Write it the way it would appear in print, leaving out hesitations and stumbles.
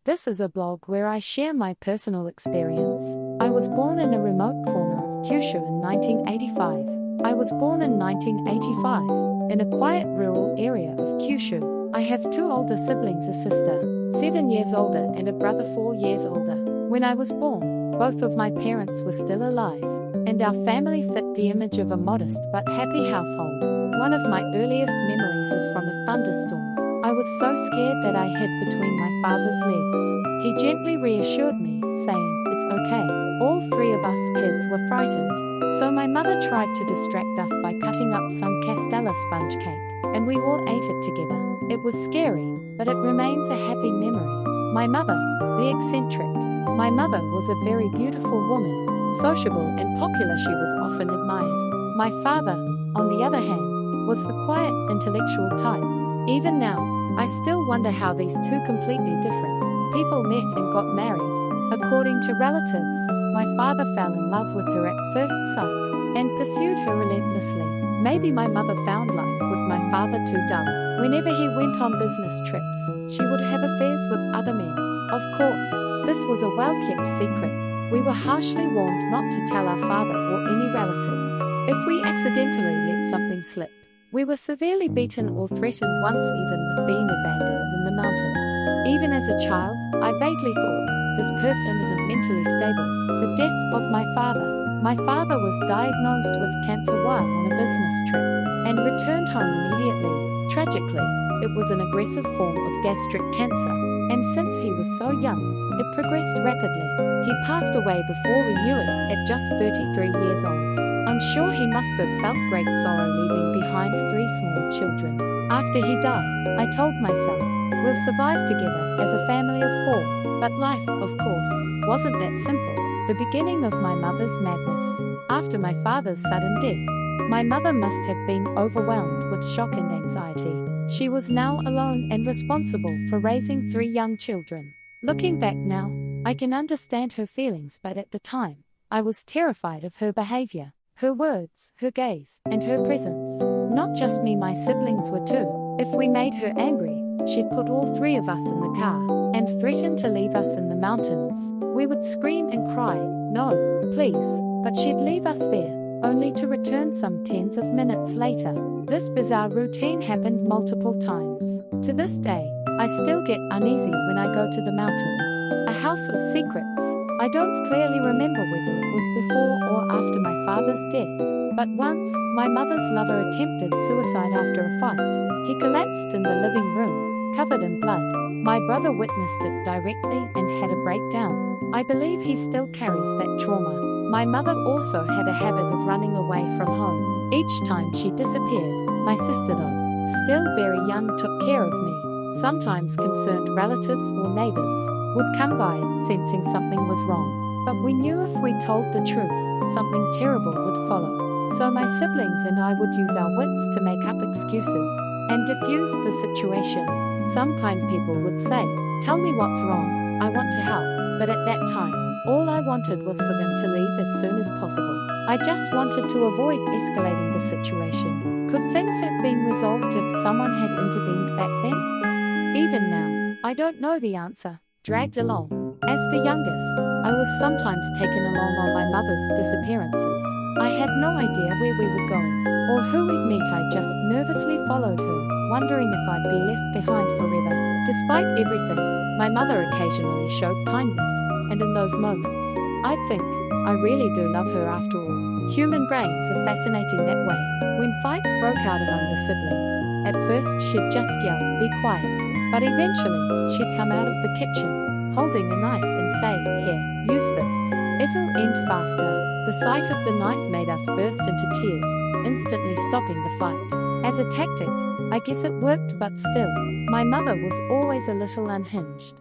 This is a blog where I share my personal experience. I was born in a remote corner of Kyushu in 1985. I was born in 1985 in a quiet rural area of Kyushu. I have two older siblings, a sister 7 years older and a brother 4 years older. When I was born, both of my parents were still alive, and our family fit the image of a modest but happy household. One of my earliest memories is from a thunderstorm. I was so scared that I hid between my father's legs. He gently reassured me, saying, "It's okay." All three of us kids were frightened, so my mother tried to distract us by cutting up some castella sponge cake, and we all ate it together. It was scary, but it remains a happy memory. My mother, the eccentric. My mother was a very beautiful woman, sociable and popular. She was often admired. My father, on the other hand, was the quiet, intellectual type. Even now, I still wonder how these two completely different people met and got married. According to relatives, my father fell in love with her at first sight and pursued her relentlessly. Maybe my mother found life with my father too dull. Whenever he went on business trips, she would have affairs with other men. Of course, this was a well-kept secret. We were harshly warned not to tell our father or any relatives if we accidentally let something slip. We were severely beaten or threatened once, even with being abandoned in the mountains. Even as a child, I vaguely thought, this person isn't mentally stable. The death of my father. My father was diagnosed with cancer while on a business trip and returned home immediately. Tragically, it was an aggressive form of gastric cancer, and since he was so young, it progressed rapidly. He passed away before we knew it at just 33 years old. I'm sure he must have felt great sorrow leaving behind 3 small children. After he died, I told myself, we'll survive together as a family of 4. But life, of course, wasn't that simple. The beginning of my mother's madness. After my father's sudden death, my mother must have been overwhelmed with shock and anxiety. She was now alone and responsible for raising 3 young children. Looking back now, I can understand her feelings, but at the time, I was terrified of her behavior. Her words, her gaze, and her presence. Not just me, my siblings were too. If we made her angry, she'd put all 3 of us in the car and threaten to leave us in the mountains. We would scream and cry, "No, please," but she'd leave us there, only to return some tens of minutes later. This bizarre routine happened multiple times. To this day, I still get uneasy when I go to the mountains. A house of secrets. I don't clearly remember whether it was before or after my father's death, but once, my mother's lover attempted suicide after a fight. He collapsed in the living room, covered in blood. My brother witnessed it directly and had a breakdown. I believe he still carries that trauma. My mother also had a habit of running away from home. Each time she disappeared, my sister, though still very young, took care of me. Sometimes concerned relatives or neighbors would come by, sensing something was wrong. But we knew if we told the truth, something terrible would follow. So my siblings and I would use our wits to make up excuses and diffuse the situation. Some kind people would say, "Tell me what's wrong, I want to help." But at that time, all I wanted was for them to leave as soon as possible. I just wanted to avoid escalating the situation. Could things have been resolved if someone had intervened back then? Even now, I don't know the answer. Dragged along. As the youngest, I was sometimes taken along on my mother's disappearances. I had no idea where we were going, or who we'd meet. I just nervously followed her, wondering if I'd be left behind forever. Despite everything, my mother occasionally showed kindness, and in those moments, I'd think, I really do love her after all. Human brains are fascinating that way. When fights broke out among the siblings, at first she'd just yell, "Be quiet," but eventually, she'd come out of the kitchen, holding a knife and say, "Here, use this. It'll end faster." The sight of the knife made us burst into tears, instantly stopping the fight. As a tactic, I guess it worked, but still, my mother was always a little unhinged.